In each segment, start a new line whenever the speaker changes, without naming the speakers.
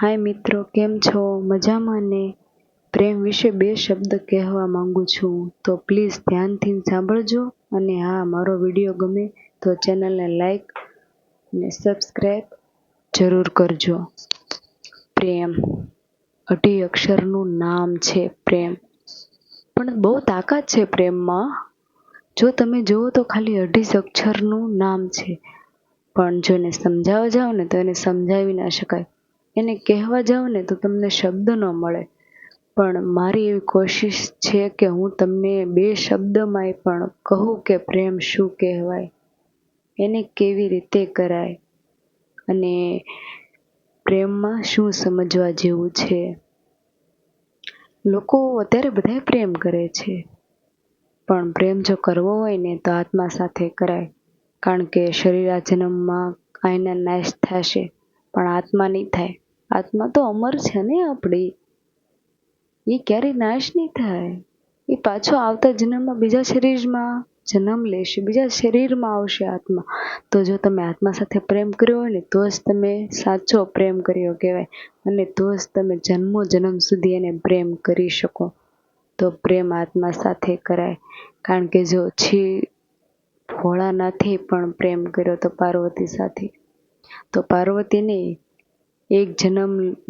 હાય મિત્રો, કેમ છો? મજામાં ને? પ્રેમ વિશે 2 શબ્દ કહેવા માંગુ છું, તો પ્લીઝ ધ્યાનથી સાંભળજો. અને હા, મારો વિડીયો ગમે તો ચેનલને લાઈક અને સબસ્ક્રાઈબ જરૂર કરજો. પ્રેમ 2 અક્ષરનું નામ છે પ્રેમ, પણ બહુ તાકાત છે પ્રેમમાં. જો તમે જુઓ તો ખાલી 2 અક્ષરનું નામ છે, પણ જો એને સમજાવવા જાઓ ને તો એને સમજાવી ના શકાય. એને કહેવા જાઓ ને તો તમને શબ્દ ન મળે. પણ મારી એવી કોશિશ છે કે હું તમને 2 શબ્દમાં પણ કહું કે પ્રેમ શું કહેવાય, એને કેવી રીતે કરાય અને પ્રેમમાં શું સમજવા જેવું છે. લોકો અત્યારે બધા પ્રેમ કરે છે, પણ પ્રેમ જો કરવો હોય ને તો આત્મા સાથે કરાય. કારણ કે શરીર આ જન્મમાં આઈને નાશ થશે, પણ આત્મા નહીં થાય. આત્મા તો અમર છે ને આપણી, એ ક્યારેય નાશ નહીં થાય. એ પાછો આવતા જન્મમાં બીજા શરીરમાં જન્મ લેશે, બીજા શરીરમાં આવશે આત્મા. તો જો તમે આત્મા સાથે પ્રેમ કર્યો હોય ને તો જ તમે સાચો પ્રેમ કર્યો કહેવાય, અને તો જ તમે જન્મો જન્મ સુધી એને પ્રેમ કરી શકો. તો પ્રેમ આત્મા સાથે કરાય. કારણ કે જો ભોળાનાથે પણ પ્રેમ કર્યો તો પાર્વતી સાથે, તો પાર્વતીને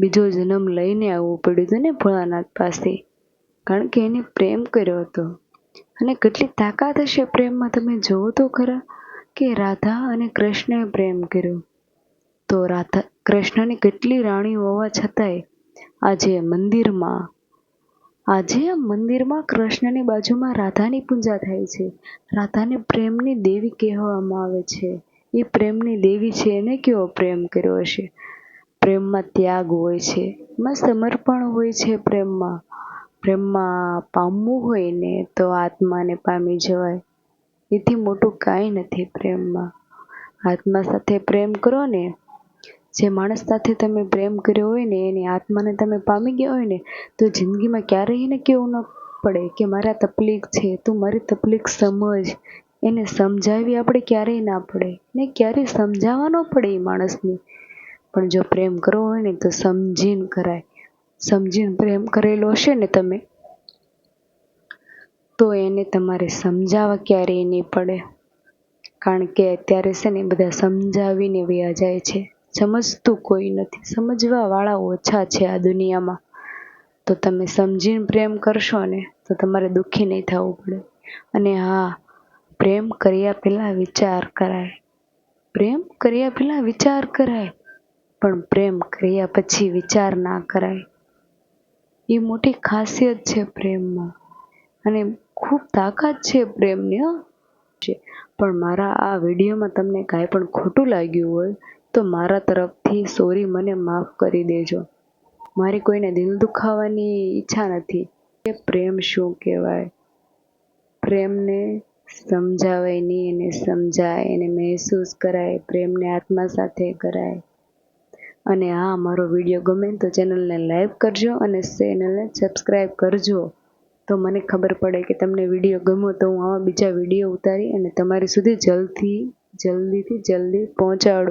બીજો જન્મ લઈને આવવું પડ્યું હતું ને ભોળાનાથ પાસે, કારણ કે એને પ્રેમ કર્યો હતો. અને કેટલી તાકાત હશે પ્રેમમાં, તમે જોવો તો ખરા કે રાધા અને કૃષ્ણએ પ્રેમ કર્યો, તો કૃષ્ણની કેટલી રાણીઓ હોવા છતાંય આજે મંદિરમાં કૃષ્ણની બાજુમાં રાધાની પૂજા થાય છે. રાધાને પ્રેમની દેવી કહેવામાં આવે છે. એ પ્રેમની દેવી છે, એને કેવો પ્રેમ કર્યો હશે. પ્રેમમાં ત્યાગ હોય છે, એમાં સમર્પણ હોય છે. પ્રેમમાં પામવું હોય ને તો આત્માને પામી જવાય. એથી મોટું કાંઈ નથી પ્રેમમાં. આત્મા સાથે પ્રેમ કરો ને, જે માણસ સાથે તમે પ્રેમ કર્યો હોય ને એની આત્માને તમે પામી ગયા હોય ને, તો જિંદગીમાં ક્યારેય એને કહેવું ન પડે કે મારા તકલીફ છે, તું મારી તકલીફ સમજ. એને સમજાવી આપણે ક્યારેય ના પડે ને, ક્યારેય સમજાવવા ન પડે એ માણસને. પણ જો પ્રેમ કરવો હોય ને તો સમજીને કરાય. સમજીને પ્રેમ કરેલો હશે ને તમે, તો એને તમારે સમજાવવા ક્યારેય નહીં પડે. કારણ કે અત્યારે છે ને બધા સમજાવીને વયા જાય છે, સમજતું કોઈ નથી. સમજવાવાળા ઓછા છે આ દુનિયામાં. તો તમે સમજીને પ્રેમ કરશો ને તો તમારે દુઃખી નહીં થવું પડે. અને હા, પ્રેમ કર્યા પહેલાં વિચાર કરાય. પ્રેમ કર્યા પહેલાં વિચાર કરાય, પણ પ્રેમ કર્યા પછી વિચાર ના કરાય. એ મોટી ખાસિયત છે પ્રેમમાં, અને ખૂબ તાકાત છે પ્રેમની. પણ મારા આ વિડીયોમાં તમને કાંઈ પણ ખોટું લાગ્યું હોય તો મારા તરફથી સોરી, મને માફ કરી દેજો. મારી કોઈને દિલ દુખાવવાની ઈચ્છા નથી. કે પ્રેમ શું કહેવાય, પ્રેમને સમજાવાય નહીં, એને સમજાય, એને મહેસૂસ કરાય. પ્રેમને આત્મા સાથે કરાય. અને હા, મારો વિડીયો ગમે તો ચેનલને લાઈક કરજો અને ચેનલને સબસ્ક્રાઈબ કરજો. તો મને ખબર પડે કે તમને વિડીયો ગમ્યો, તો હું આવા બીજા વિડીયો ઉતારી અને તમારી સુધી જલ્દીથી જલ્દી પહોંચાડું.